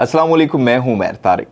अस्सलाम वालेकुम, मैं हूं उमैर तारिक।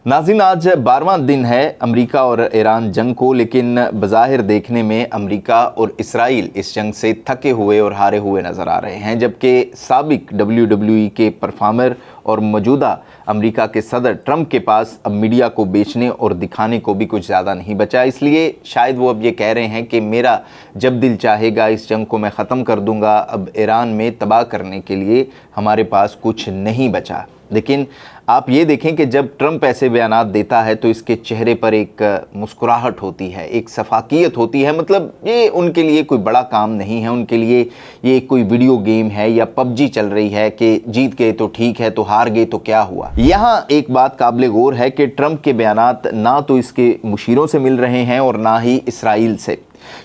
नाज़रीन, आज 12वां दिन है अमेरिका और ईरान जंग को, लेकिन बज़ाहिर देखने में अमेरिका और इसराइल इस जंग से थके हुए और हारे हुए नज़र आ रहे हैं, जबकि साबिक WWE के परफॉर्मर और मौजूदा अमेरिका के सदर ट्रंप के पास अब मीडिया को बेचने और दिखाने को भी कुछ ज़्यादा नहीं बचा। इसलिए शायद वो अब ये कह रहे हैं कि मेरा जब दिल चाहेगा इस जंग को मैं ख़त्म कर दूँगा, अब ईरान में तबाह करने के लिए हमारे पास कुछ नहीं बचा। लेकिन आप ये देखें कि जब ट्रंप ऐसे बयानात देता है तो इसके चेहरे पर एक मुस्कुराहट होती है, एक शफाकियत होती है। मतलब ये उनके लिए कोई बड़ा काम नहीं है, उनके लिए ये कोई वीडियो गेम है या पबजी चल रही है कि जीत गए तो ठीक है, तो हार गए तो क्या हुआ। यहाँ एक बात काबिल गौर है कि ट्रंप के बयानात ना तो इसके मुशीरों से मिल रहे हैं और ना ही इसराइल से,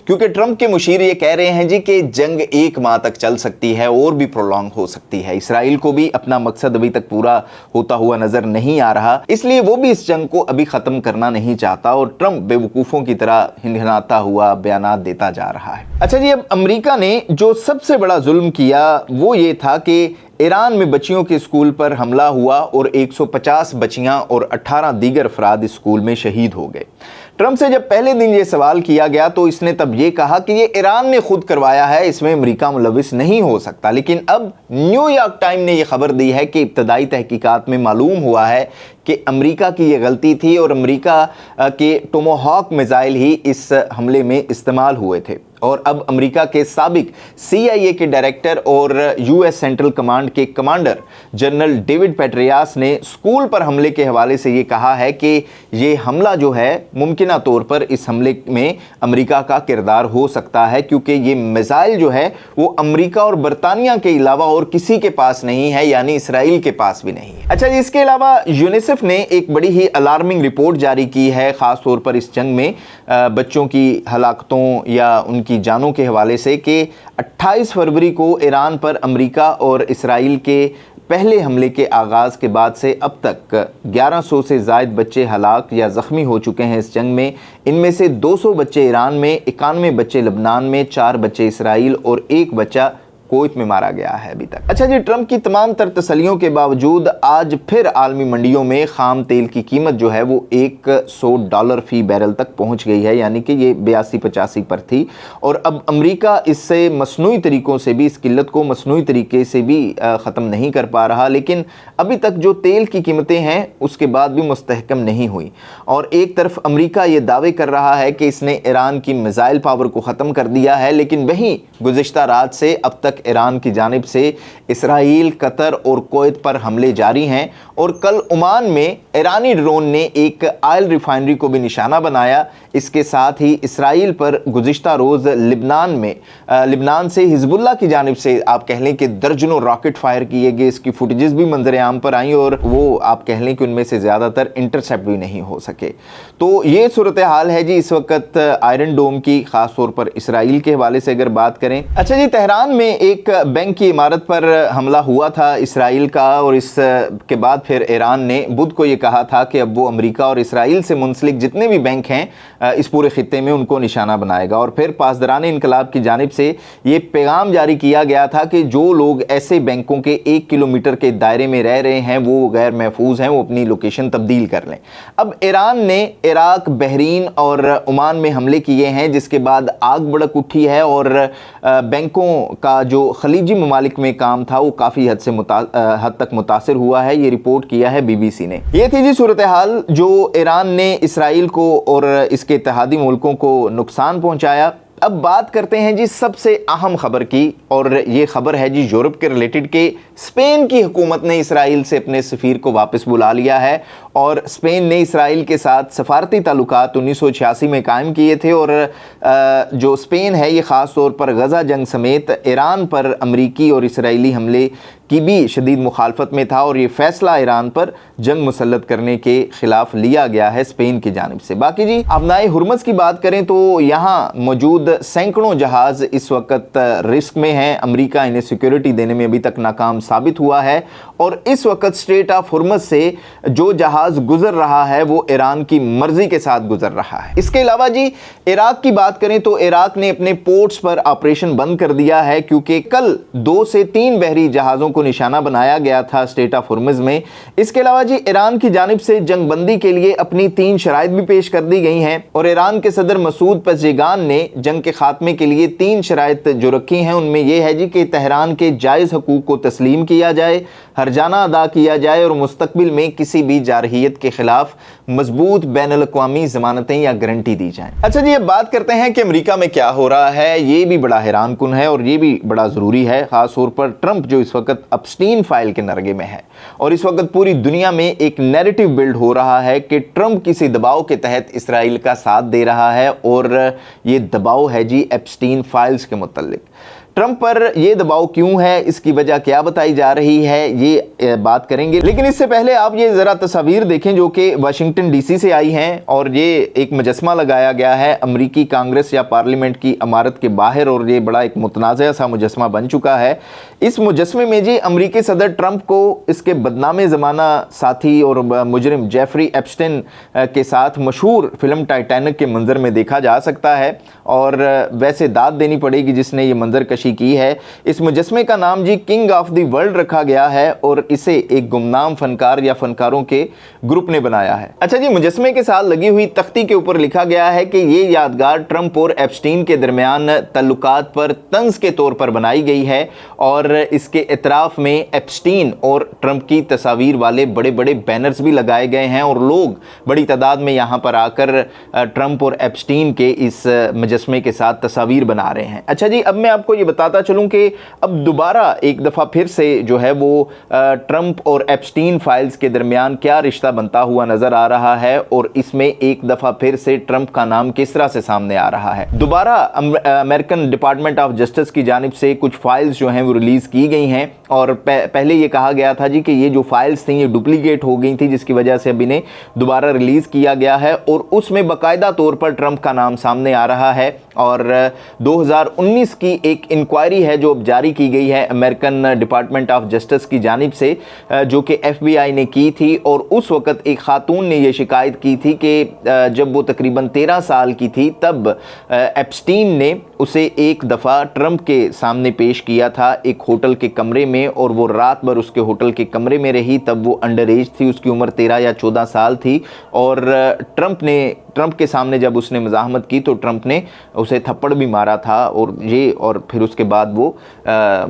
क्योंकि ट्रंप के मुशीर ये कह रहे हैं जी कि जंग 1 माह तक चल सकती है और भी प्रोलॉन्ग हो सकती है। इसराइल को भी अपना मकसद अभी तक पूरा होता हुआ नजर नहीं आ रहा, इसलिए वो भी इस जंग को अभी खत्म करना नहीं चाहता और ट्रंप बेवकूफ़ों की तरह हिनहिनाता हुआ बयानात देता जा रहा है। अच्छा जी, अब अमेरिका ने जो सबसे बड़ा जुल्म किया वो ये था कि ईरान में बच्चियों के स्कूल पर हमला हुआ और 150 बच्चियां और 18 दीगर अफराद स्कूल में शहीद हो गए। ट्रंप से जब पहले दिन ये सवाल किया गया तो इसने तब ये कहा कि ये ईरान ने खुद करवाया है, इसमें अमेरिका मुलविस नहीं हो सकता। लेकिन अब न्यूयॉर्क टाइम ने यह खबर दी है कि इब्तदाई तहकीकात में मालूम हुआ है कि अमेरिका की ये गलती थी और अमेरिका के टोमाहॉक मिसाइल ही इस हमले में इस्तेमाल हुए थे। और अब अमेरिका के साबिक CIA के डायरेक्टर और US सेंट्रल कमांड के कमांडर जनरल डेविड पेट्रियास ने स्कूल पर हमले के हवाले से ये कहा है कि ये हमला जो है मुमकिना तौर पर इस हमले में अमेरिका का किरदार हो सकता है, क्योंकि ये मिसाइल जो है वो अमेरिका और बरतानिया के अलावा और किसी के पास नहीं है, यानी इसराइल के पास भी नहीं है। अच्छा, इसके अलावा यूनिसेफ ने एक बड़ी ही अलार्मिंग रिपोर्ट जारी की है, ख़ास तौर पर इस जंग में बच्चों की हलाकतों या उनकी जानों के हवाले से, कि 28 फरवरी को ईरान पर अमेरिका और इसराइल के पहले हमले के आगाज़ के बाद से अब तक 1100 से ज़ायद बच्चे हलाक या ज़ख्मी हो चुके हैं इस जंग में। इनमें से 200 बच्चे ईरान में, 91 बच्चे लबनान में, 4 बच्चे इसराइल और 1 बच्चा कुवैत में मारा गया है अभी तक। अच्छा जी, ट्रंप की तमाम तर तसलियों के बावजूद आज फिर आलमी मंडियों में खाम तेल की कीमत जो है वो $100 फी बैरल तक पहुंच गई है, यानी कि ये 82-85 पर थी। और अब अमेरिका इससे मसनूई तरीक़ों से भी, इस किल्लत को मसनूई तरीके से भी ख़त्म नहीं कर पा रहा। लेकिन अभी तक जो तेल की कीमतें हैं उसके बाद भी मुस्तहकम नहीं हुई। और एक तरफ अमेरिका ये दावे कर रहा है कि इसने ईरान की मिसाइल पावर को ख़त्म कर दिया है, लेकिन वहीं गुज़िश्ता रात से अब तक ईरान की जानिब से इसराइल, कतर और कुवैत पर हमले जारी हैं। और कल ओमान में ईरानी ड्रोन ने एक ऑयल रिफाइनरी को भी निशाना बनाया। इसके साथ ही इसराइल पर गुज़िश्ता रोज़ लिबनान से हिजबुल्लाह की जानिब से आप कह लें कि दर्जनों रॉकेट फायर किए गए। इसकी फुटेजेस भी मंजर आम पर आई और वो आप कह लें कि उनमें से ज़्यादातर इंटरसेप्ट भी नहीं हो सके। तो ये सूरत हाल है जी इस वक्त आयरन डोम की, ख़ास तौर पर इसराइल के हवाले से अगर बात करें। अच्छा जी, तेहरान में एक बैंक की इमारत पर हमला हुआ था इसराइल का, और इसके बाद फिर ईरान ने बुध को ये कहा था कि अब वो अमेरिका और इसराइल से मुंसलिक जितने भी बैंक हैं इस पूरे खित्ते में उनको निशाना बनाएगा। और फिर पासदारान इनकलाब की जानिब से ये पैगाम जारी किया गया था कि जो लोग ऐसे बैंकों के 1 किलोमीटर के दायरे में रह रहे हैं वो गैर महफूज हैं, वो अपनी लोकेशन तब्दील कर लें। अब ईरान ने इराक, बहरीन और ओमान में हमले किए हैं, जिसके बाद आग भड़क उठी है और बैंकों का जो खलीजी ममालिक में काम था वो काफ़ी हद तक मुतासिर हुआ है। ये रिपोर्ट किया है BBC ने। ये थी जी सूरत हाल जो ईरान ने इसराइल को और इसके इत्तेहादी मुल्कों को नुकसान पहुंचाया। अब बात करते हैं जी सबसे अहम खबर की, और ये खबर है जी यूरोप के रिलेटेड के स्पेन की हुकूमत ने इसराइल से अपने सफ़ीर को वापस बुला लिया है। और स्पेन ने इसराइल के साथ सफारती ताल्लुकात 1986 में कायम किए थे। और जो स्पेन है ये ख़ास तौर पर गज़ा जंग समेत ईरान पर अमरीकी और इसराइली हमले की भी शदीद मुखालफत में था, और ये फ़ैसला ईरान पर जंग मुसल्लत करने के ख़िलाफ़ लिया गया है स्पेन की जानिब से। बाकी जी अबनाए हुर्मस की बात करें तो यहाँ मौजूद सैकड़ों जहाज़ इस वक्त रिस्क में हैं। अमरीका इन्हें सिक्योरिटी देने में अभी तक नाकाम साबित हुआ है, और इस वक्त स्ट्रेट ऑफ हुर्मस से जो जहाज़ गुजर रहा है वो ईरान की मर्जी के साथ गुजर रहा है। इसके अलावा जी इराक की बात करें तो इराक ने अपने पोर्ट्स पर ऑपरेशन बंद कर दिया है, क्योंकि कल 2 से 3 बहरी जहाज़ों को निशाना बनाया गया था स्ट्रेट ऑफ हॉर्मुज़ में। इसके अलावा जी ईरान की जानिब से जंग बंदी के लिए अपनी 3 शराइत भी पेश कर दी गई हैं और ईरान के सदर मसूद पेज़ेश्कियान ने जंग के खात्मे के लिए 3 शराइत जो रखी हैं उनमें यह है जी कि तेहरान के जायज़ हकूक़ को तस्लीम किया जाए, हरजाना अदा किया जाए और मुस्तक़बिल में किसी भी जारहियत के खिलाफ मजबूत बैनुल-अक़वामी ज़मानतें या गारंटी दी जाएं। अच्छा जी, अब बात करते हैं कि अमेरिका में क्या हो रहा है। ये भी बड़ा हैरान कुन है और ये भी बड़ा ज़रूरी है, ख़ास तौर पर ट्रंप जो इस वक्त एप्स्टीन फाइल के नरगे में है और इस वक्त पूरी दुनिया में एक नैरेटिव बिल्ड हो रहा है कि ट्रंप किसी दबाव के तहत इसराइल का साथ दे रहा है और ये दबाव है जी एप्स्टीन फाइल्स के मुतल्लिक। ट्रंप पर यह दबाव क्यों है, इसकी वजह क्या बताई जा रही है, ये बात करेंगे। लेकिन इससे पहले आप ये ज़रा तस्वीर देखें जो कि वाशिंगटन डीसी से आई हैं और ये एक मुजस्मा लगाया गया है अमरीकी कांग्रेस या पार्लियामेंट की इमारत के बाहर और ये बड़ा एक मुतनाज़ा सा मुजस्मा बन चुका है। इस मुजस्मे में जी अमरीकी सदर ट्रंप को इसके बदनामे ज़माना साथी और मुजरिम जेफरी एप्स्टीन के साथ मशहूर फिल्म टाइटैनिक के मंजर में देखा जा सकता है और वैसे दाद देनी पड़ेगी जिसने ये मंजर की है। इस मुजस्मे का नाम जी किंग ऑफ द वर्ल्ड रखा गया है और इसे एक गुमनाम फनकार या फनकारों के ग्रुप ने बनाया है। अच्छा जी, मुजस्मे के साथ लगी हुई तख्ती के ऊपर लिखा गया है कि ये यादगार ट्रंप और एप्स्टीन के दरमियान तल्लुकात पर तंज के तौर पर बनाई गई है और इसके इतराफ में एप्स्टीन और ट्रंप की तस्वीर वाले बड़े बड़े बैनर्स भी लगाए गए हैं और लोग बड़ी तादाद में यहाँ पर आकर ट्रंप और एप्स्टीन के इस मुजस्मे के साथ तस्वीर बना रहे हैं। अच्छा जी, अब मैं आपको ये बताता चलूं कि अब दोबारा एक दफ़ा फिर से जो है वो ट्रंप और एप्स्टीन फाइल्स के दरमियान क्या रिश्ता बनता हुआ नज़र आ रहा है और इसमें एक दफ़ा फिर से ट्रंप का नाम किस तरह से सामने आ रहा है। दोबारा अमेरिकन डिपार्टमेंट ऑफ जस्टिस की जानिब से कुछ फाइल्स जो हैं वो रिलीज़ की गई हैं और पहले ये कहा गया था जी कि ये जो फाइल्स थी ये डुप्लीकेट हो गई थी जिसकी वजह से अब इन्हें दोबारा रिलीज़ किया गया है और उसमें बाकायदा तौर पर ट्रंप का नाम सामने आ रहा है और 2019 की एक इंक्वायरी है जो अब जारी की गई है अमेरिकन डिपार्टमेंट ऑफ जस्टिस की जानिब से जो कि FBI ने की थी और उस वक्त एक खातून ने यह शिकायत की थी कि जब वो तकरीबन 13 साल की थी तब एप्स्टीन ने उसे एक दफ़ा ट्रंप के सामने पेश किया था एक होटल के कमरे में और वो रात भर उसके होटल के कमरे में रही। तब वो अंडर एज थी, उसकी उम्र 13 या 14 साल थी और ट्रंप के सामने जब उसने मज़ाहमत की तो ट्रंप ने उसे थप्पड़ भी मारा था और फिर उसके बाद वो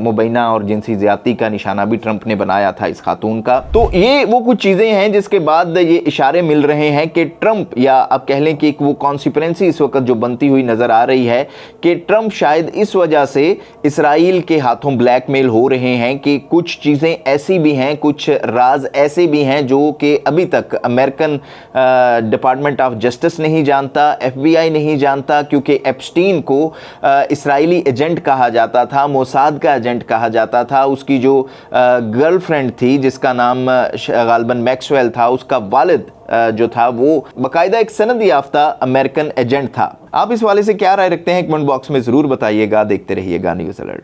मुबैना और जिनसी ज़्यादती का निशाना भी ट्रंप ने बनाया था इस खातून का। तो ये वो कुछ चीज़ें हैं जिसके बाद ये इशारे मिल रहे हैं कि ट्रंप या आप कह लें कि एक वो कॉन्सिक्वेंसी इस वक्त जो बनती हुई नज़र आ रही है कि ट्रंप शायद इस वजह से इसराइल के हाथों ब्लैकमेल हो रहे हैं कि कुछ चीज़ें ऐसी भी हैं, कुछ राज ऐसे भी हैं जो कि अभी तक अमेरिकन डिपार्टमेंट ऑफ जस्टिस नहीं जानता, FBI नहीं जानता क्योंकि एप्स्टीन को इसराइली एजेंट कहा जाता था, मोसाद का एजेंट कहा जाता था। उसकी जो गर्लफ्रेंड थी जिसका नाम गालिबन मैक्सवेल था, उसका वालिद जो था वो बाकायदा एक सनद याफ्ता अमेरिकन एजेंट था। आप इस वाले से क्या राय रखते हैं कमेंट बॉक्स में ज़रूर बताइएगा। देखते रहिएगा न्यूज़ अलर्ट।